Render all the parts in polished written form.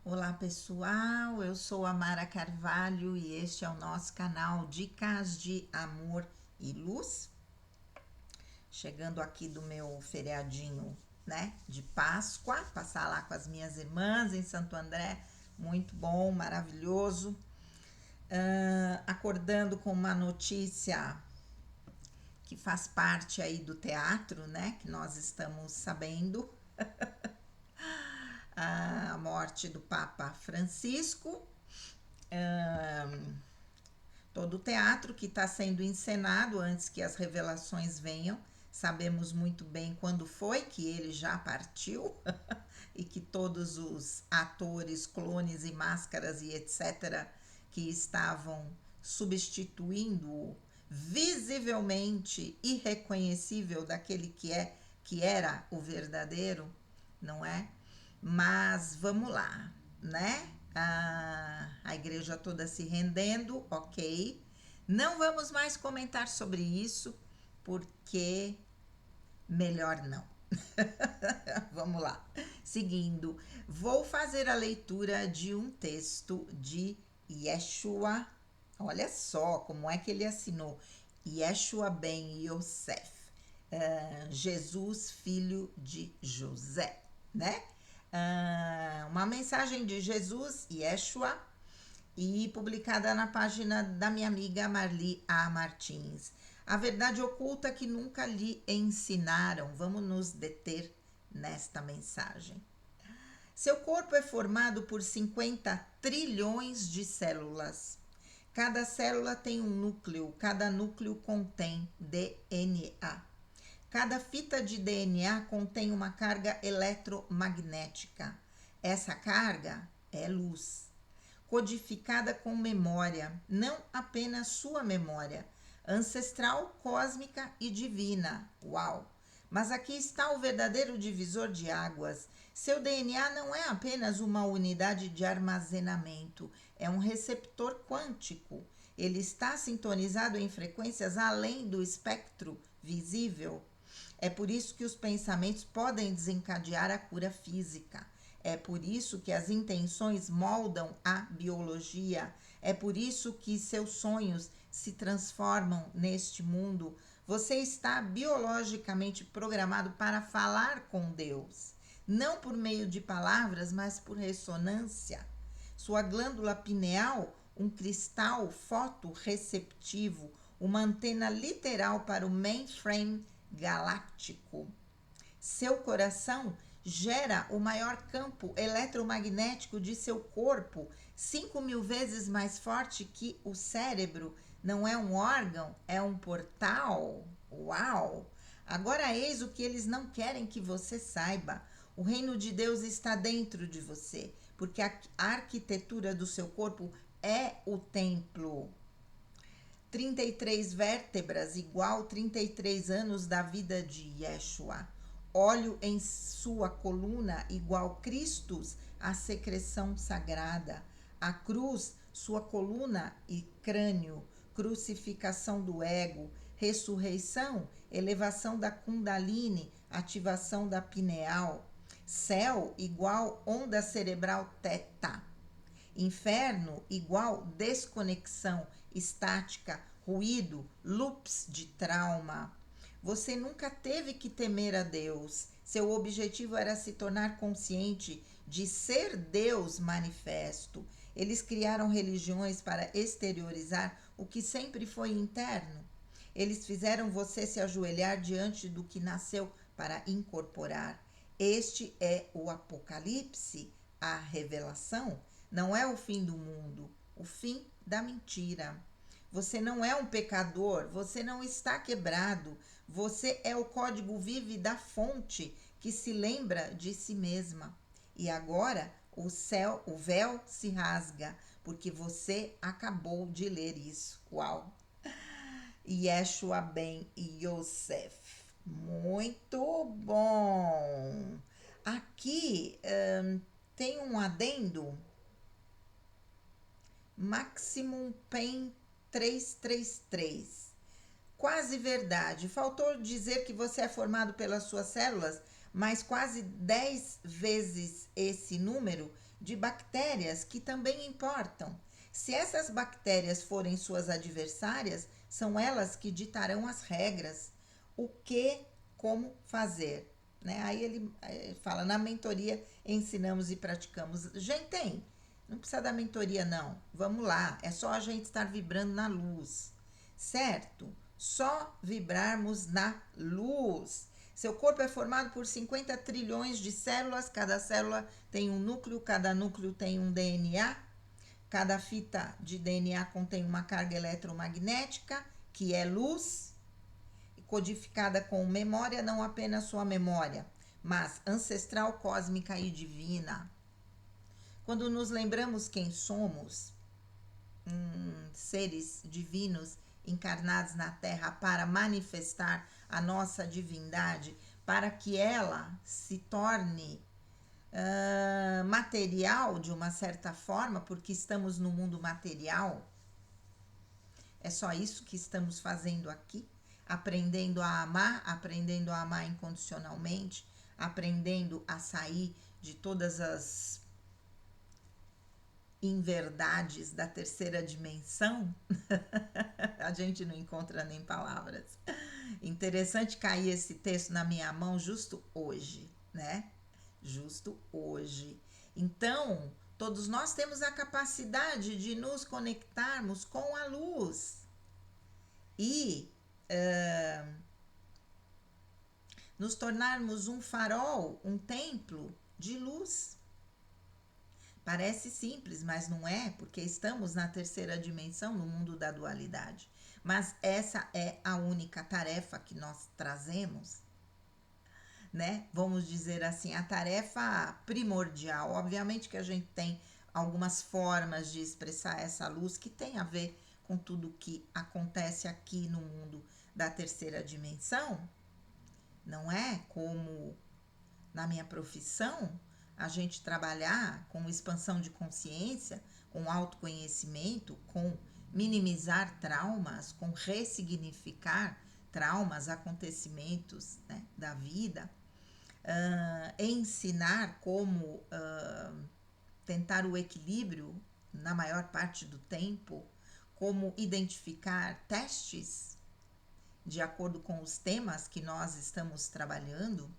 Olá pessoal, eu sou a Mara Carvalho e este é o nosso canal Dicas de Amor e Luz. Chegando aqui do meu feriadinho, né, de Páscoa, passar lá com as minhas irmãs em Santo André, muito bom, maravilhoso. Acordando com uma notícia que faz parte aí do teatro, né, que nós estamos sabendo, a morte do Papa Francisco. Todo o teatro que está sendo encenado antes que as revelações venham. Sabemos muito bem quando foi que ele já partiu e que todos os atores, clones e máscaras e etc. que estavam substituindo-o, visivelmente irreconhecível daquele que era o verdadeiro, não é? Mas vamos lá, né? A igreja toda se rendendo, ok. Não vamos mais comentar sobre isso, porque melhor não. Vamos lá. Seguindo, vou fazer a leitura de um texto de Yeshua. Olha só como é que ele assinou. Yeshua ben Yosef. Jesus, filho de José, né? Uma mensagem de Jesus, Yeshua, e publicada na página da minha amiga Marli A. Martins. A verdade oculta que nunca lhe ensinaram. Vamos nos deter nesta mensagem. Seu corpo é formado por 50 trilhões de células. Cada célula tem um núcleo, cada núcleo contém DNA. Cada fita de DNA contém uma carga eletromagnética. Essa carga é luz, codificada com memória, não apenas sua memória, ancestral, cósmica e divina. Uau! Mas aqui está o verdadeiro divisor de águas. Seu DNA não é apenas uma unidade de armazenamento, é um receptor quântico. Ele está sintonizado em frequências além do espectro visível. É por isso que os pensamentos podem desencadear a cura física. É por isso que as intenções moldam a biologia. É por isso que seus sonhos se transformam neste mundo. Você está biologicamente programado para falar com Deus, não por meio de palavras, mas por ressonância. Sua glândula pineal, um cristal fotorreceptivo, uma antena literal para o mainframe galáctico. Seu coração gera o maior campo eletromagnético de seu corpo, 5.000 vezes mais forte que o cérebro. Não é um órgão, é um portal. Uau! Agora eis o que eles não querem que você saiba. O reino de Deus está dentro de você, porque a arquitetura do seu corpo é o templo. 33 vértebras igual 33 anos da vida de Yeshua. Óleo em sua coluna igual Cristos, a secreção sagrada. A cruz, sua coluna e crânio. Crucificação do ego. Ressurreição, elevação da Kundalini, ativação da pineal. Céu igual onda cerebral teta. Inferno igual desconexão, estática, ruído, loops de trauma. Você nunca teve que temer a Deus. Seu objetivo era se tornar consciente de ser Deus manifesto. Eles criaram religiões para exteriorizar o que sempre foi interno. Eles fizeram você se ajoelhar diante do que nasceu para incorporar. Este é o Apocalipse, a revelação. Não é o fim do mundo, o fim da mentira. Você não é um pecador, você não está quebrado. Você é o código vivo da fonte que se lembra de si mesma. E agora o véu se rasga, porque você acabou de ler isso. Uau! Yeshua ben Yosef. Muito bom! Aqui tem um adendo. Maximum Pain 333. Quase verdade. Faltou dizer que você é formado pelas suas células, mas quase 10 vezes esse número de bactérias que também importam. Se essas bactérias forem suas adversárias, são elas que ditarão as regras, o que, como fazer. Né? Aí ele fala, na mentoria ensinamos e praticamos. Gente, não precisa da mentoria não, vamos lá, é só a gente estar vibrando na luz, certo? Só vibrarmos na luz. Seu corpo é formado por 50 trilhões de células, cada célula tem um núcleo, cada núcleo tem um DNA, cada fita de DNA contém uma carga eletromagnética, que é luz, codificada com memória, não apenas sua memória, mas ancestral, cósmica e divina. Quando nos lembramos quem somos, seres divinos encarnados na Terra para manifestar a nossa divindade, para que ela se torne material de uma certa forma, porque estamos no mundo material. É só isso que estamos fazendo aqui, aprendendo a amar incondicionalmente, aprendendo a sair de todas as inverdades da terceira dimensão. A gente não encontra nem palavras. Interessante cair esse texto na minha mão justo hoje, né? Justo hoje. Então, todos nós temos a capacidade de nos conectarmos com a luz e nos tornarmos um farol, um templo de luz. Parece simples, mas não é, porque estamos na terceira dimensão, no mundo da dualidade. Mas essa é a única tarefa que nós trazemos, né? Vamos dizer assim, a tarefa primordial. Obviamente que a gente tem algumas formas de expressar essa luz que tem a ver com tudo que acontece aqui no mundo da terceira dimensão, não é? Como na minha profissão, a gente trabalhar com expansão de consciência, com autoconhecimento, com minimizar traumas, com ressignificar traumas, acontecimentos, né, da vida, ensinar como tentar o equilíbrio na maior parte do tempo, como identificar testes de acordo com os temas que nós estamos trabalhando,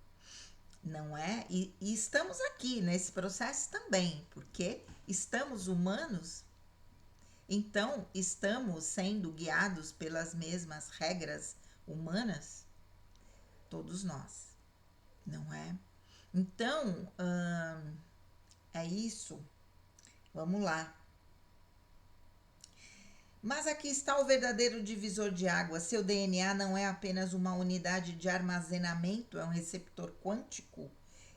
não é? E estamos aqui nesse processo também, porque estamos humanos, então estamos sendo guiados pelas mesmas regras humanas, todos nós, não é? Então, é isso. Vamos lá. Mas aqui está o verdadeiro divisor de água. Seu DNA não é apenas uma unidade de armazenamento, é um receptor quântico.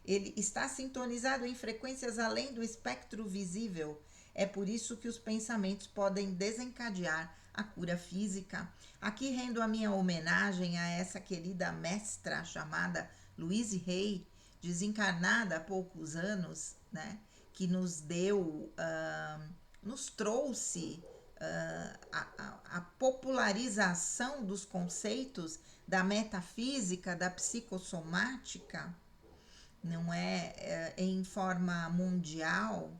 Ele está sintonizado em frequências além do espectro visível. É por isso que os pensamentos podem desencadear a cura física. Aqui rendo a minha homenagem a essa querida mestra chamada Louise Hay, desencarnada há poucos anos, né? Que nos deu, nos trouxe a popularização dos conceitos da metafísica, da psicossomática, não é, em forma mundial.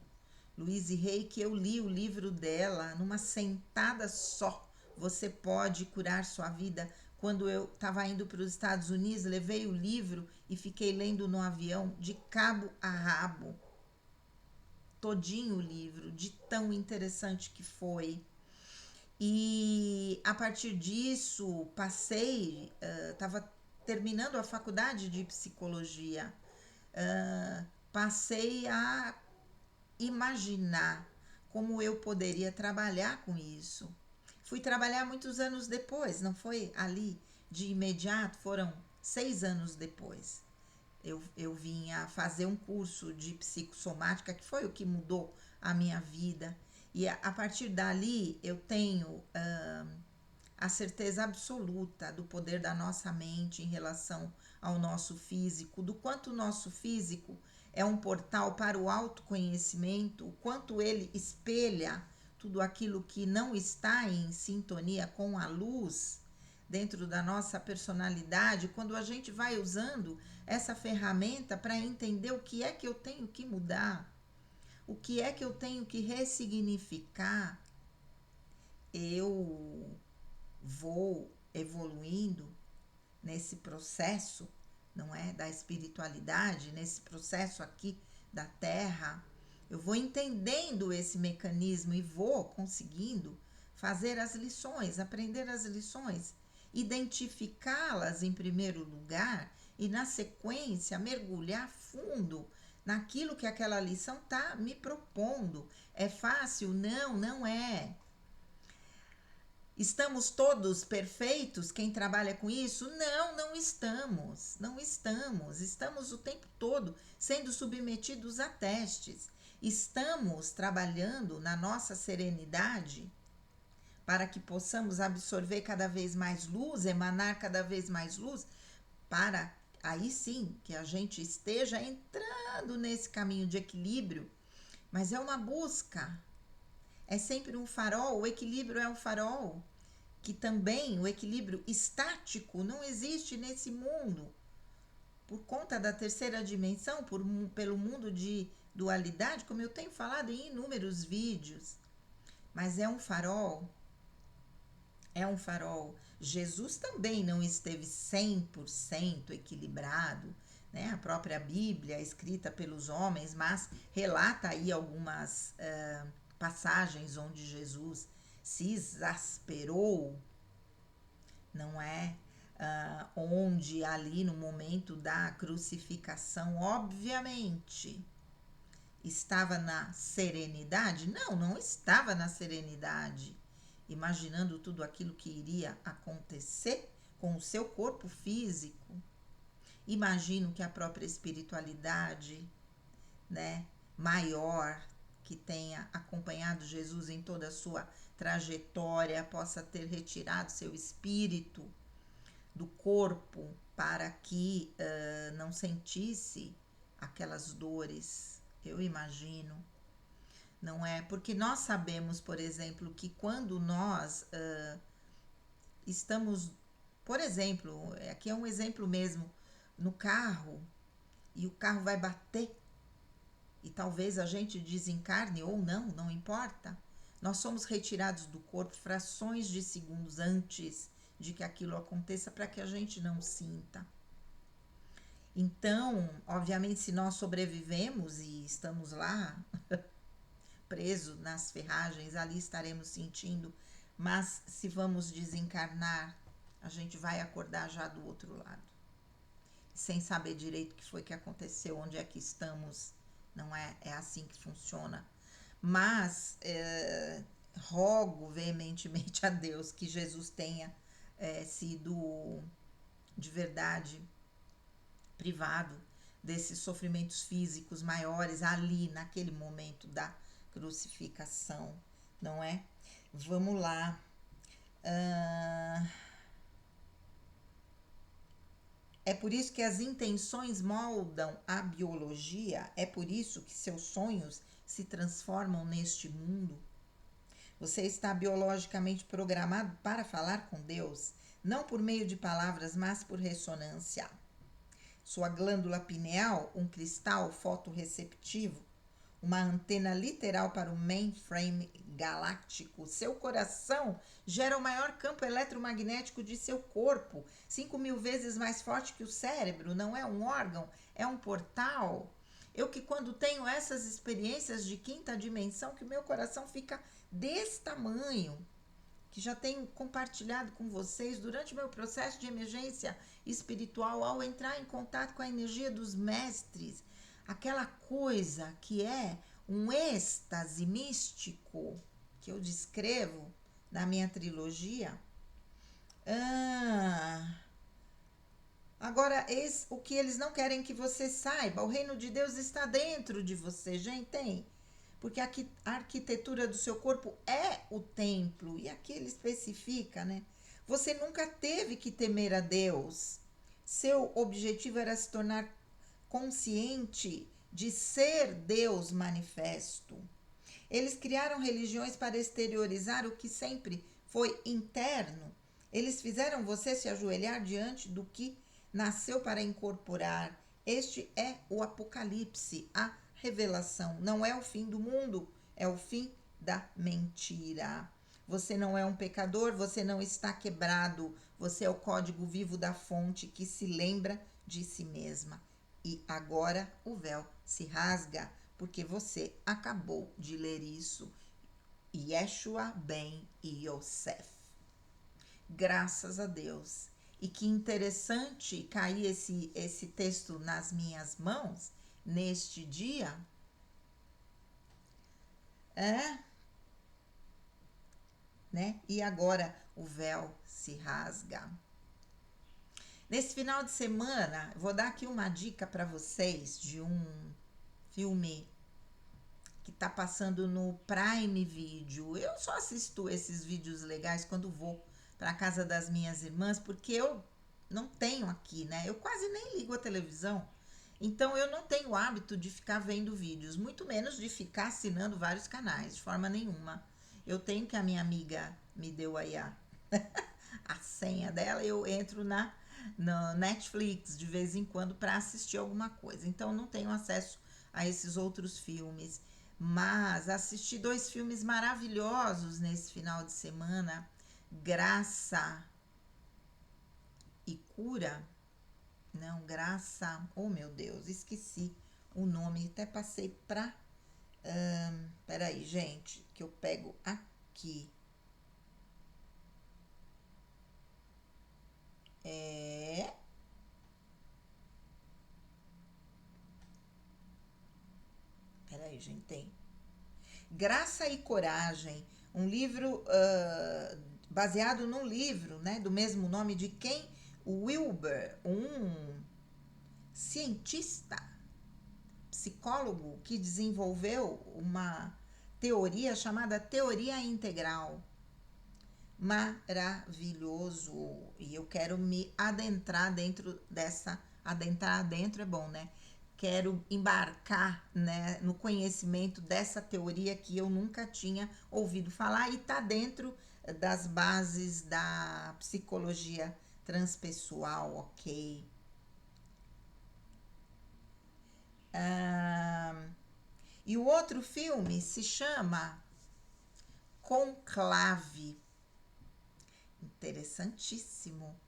Louise Hay, que eu li o livro dela numa sentada só. Você pode curar sua vida. Quando eu estava indo para os Estados Unidos, levei o livro e fiquei lendo no avião de cabo a rabo. Todinho o livro, de tão interessante que foi. E a partir disso, passei, estava terminando a faculdade de psicologia, passei a imaginar como eu poderia trabalhar com isso. Fui trabalhar muitos anos depois, não foi ali de imediato, foram 6 anos depois. Eu vim a fazer um curso de psicossomática, que foi o que mudou a minha vida. E a partir dali eu tenho a certeza absoluta do poder da nossa mente em relação ao nosso físico, do quanto o nosso físico é um portal para o autoconhecimento, o quanto ele espelha tudo aquilo que não está em sintonia com a luz dentro da nossa personalidade, quando a gente vai usando essa ferramenta para entender o que é que eu tenho que mudar, O que é que eu tenho que ressignificar? Eu vou evoluindo nesse processo, não é? Da espiritualidade, nesse processo aqui da Terra. Eu vou entendendo esse mecanismo e vou conseguindo fazer as lições, aprender as lições, identificá-las em primeiro lugar e, na sequência, mergulhar fundo naquilo que aquela lição está me propondo. É fácil? Não, não é. Estamos todos perfeitos? Quem trabalha com isso? Não, não estamos. Não estamos. Estamos o tempo todo sendo submetidos a testes. Estamos trabalhando na nossa serenidade para que possamos absorver cada vez mais luz, emanar cada vez mais luz, para aí sim que a gente esteja entrando nesse caminho de equilíbrio. Mas é uma busca. É sempre um farol, o equilíbrio é um farol, que também o equilíbrio estático não existe nesse mundo. Por conta da terceira dimensão, pelo mundo de dualidade, como eu tenho falado em inúmeros vídeos. Mas é um farol, é um farol. Jesus também não esteve 100% equilibrado, né? A própria Bíblia, escrita pelos homens, mas relata aí algumas passagens onde Jesus se exasperou, não é? Onde ali no momento da crucificação, obviamente, estava na serenidade? Não, não estava na serenidade, imaginando tudo aquilo que iria acontecer com o seu corpo físico. Imagino que a própria espiritualidade, né, maior, que tenha acompanhado Jesus em toda a sua trajetória, possa ter retirado seu espírito do corpo para que não sentisse aquelas dores. Eu imagino, não é? Porque nós sabemos, por exemplo, que quando nós estamos, por exemplo, aqui é um exemplo mesmo, no carro, e o carro vai bater, e talvez a gente desencarne ou não, não importa. Nós somos retirados do corpo frações de segundos antes de que aquilo aconteça para que a gente não sinta. Então, obviamente, se nós sobrevivemos e estamos lá presos nas ferragens, ali estaremos sentindo, mas se vamos desencarnar, a gente vai acordar já do outro lado, sem saber direito o que foi que aconteceu, onde é que estamos. Não é? É assim que funciona. Mas rogo veementemente a Deus que Jesus tenha sido de verdade privado desses sofrimentos físicos maiores ali naquele momento da crucificação, não é? Vamos lá. É por isso que as intenções moldam a biologia, é por isso que seus sonhos se transformam neste mundo. Você está biologicamente programado para falar com Deus, não por meio de palavras, mas por ressonância. Sua glândula pineal, um cristal fotorreceptivo, uma antena literal para o mainframe galáctico. Seu coração gera o maior campo eletromagnético de seu corpo, 5.000 vezes mais forte que o cérebro. Não é um órgão, é um portal. Eu que quando tenho essas experiências de quinta dimensão, que o meu coração fica desse tamanho, que já tenho compartilhado com vocês durante o meu processo de emergência espiritual, ao entrar em contato com a energia dos mestres, aquela coisa que é um êxtase místico que eu descrevo na minha trilogia. Agora, o que eles não querem que você saiba, o reino de Deus está dentro de você, gente. Porque a arquitetura do seu corpo é o templo. E aqui ele especifica, né? Você nunca teve que temer a Deus. Seu objetivo era se tornar consciente de ser Deus manifesto. Eles criaram religiões para exteriorizar o que sempre foi interno. Eles fizeram você se ajoelhar diante do que nasceu para incorporar. Este é o Apocalipse, a revelação. Não é o fim do mundo, é o fim da mentira. Você não é um pecador, você não está quebrado. Você é o código vivo da fonte que se lembra de si mesma. E agora o véu se rasga, porque você acabou de ler isso. Yeshua ben Yosef. Graças a Deus. E que interessante cair esse texto nas minhas mãos neste dia. Né? E agora o véu se rasga. Nesse final de semana, vou dar aqui uma dica para vocês de um filme que está passando no Prime Video. Eu só assisto esses vídeos legais quando vou para a casa das minhas irmãs, porque eu não tenho aqui, né? Eu quase nem ligo a televisão. Então eu não tenho o hábito de ficar vendo vídeos, muito menos de ficar assinando vários canais, de forma nenhuma. Eu tenho que a minha amiga me deu aí a senha dela, eu entro no Netflix de vez em quando para assistir alguma coisa. Então não tenho acesso a esses outros filmes. Mas assisti 2 filmes maravilhosos nesse final de semana. Graça e Cura. Não, Graça. Oh, meu Deus, esqueci o nome. Até passei pra... peraí, gente, que eu pego aqui. Peraí, gente, tem. Graça e Coragem, um livro baseado num livro, né, do mesmo nome de Ken Wilber, um cientista, psicólogo que desenvolveu uma teoria chamada teoria integral. Maravilhoso. E eu quero me adentrar dentro dessa. Adentrar dentro é bom, né? Quero embarcar, né, no conhecimento dessa teoria que eu nunca tinha ouvido falar e está dentro das bases da psicologia transpessoal, ok? E o outro filme se chama Conclave. Interessantíssimo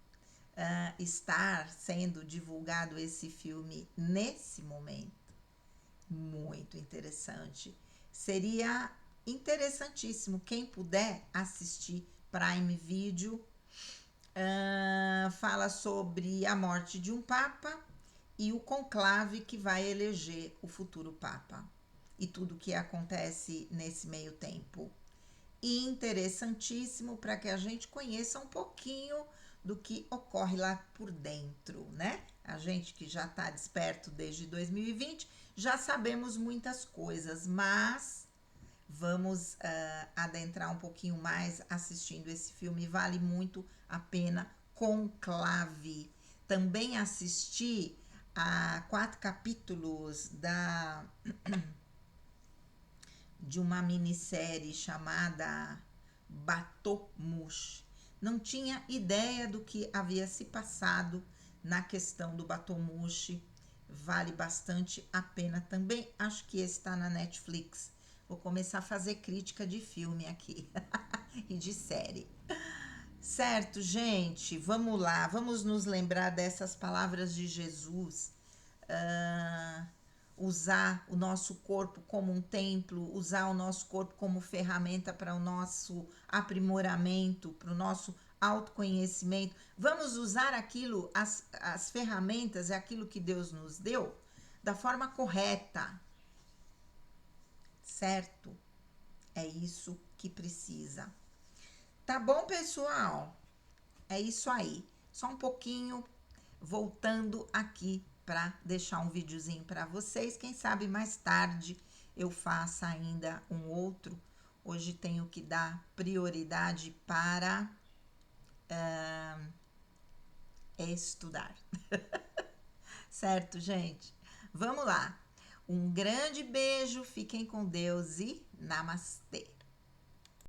estar sendo divulgado esse filme nesse momento. Muito interessante. Seria interessantíssimo quem puder assistir Prime Video. Fala sobre a morte de um papa e o conclave que vai eleger o futuro papa e tudo que acontece nesse meio tempo. E interessantíssimo para que a gente conheça um pouquinho do que ocorre lá por dentro, né? A gente que já está desperto desde 2020, já sabemos muitas coisas, mas vamos adentrar um pouquinho mais assistindo esse filme, vale muito a pena. Conclave. Também assisti a 4 capítulos de uma minissérie chamada Batomush. Não tinha ideia do que havia se passado na questão do Batomush. Vale bastante a pena também. Acho que esse está na Netflix. Vou começar a fazer crítica de filme aqui e de série. Certo, gente? Vamos lá. Vamos nos lembrar dessas palavras de Jesus. Usar o nosso corpo como um templo, usar o nosso corpo como ferramenta para o nosso aprimoramento, para o nosso autoconhecimento. Vamos usar aquilo, as ferramentas, aquilo que Deus nos deu, da forma correta. Certo? É isso que precisa. Tá bom, pessoal? É isso aí. Só um pouquinho, voltando aqui para deixar um videozinho para vocês. Quem sabe mais tarde eu faça ainda um outro. Hoje tenho que dar prioridade para estudar. Certo, gente? Vamos lá. Um grande beijo, fiquem com Deus e namastê.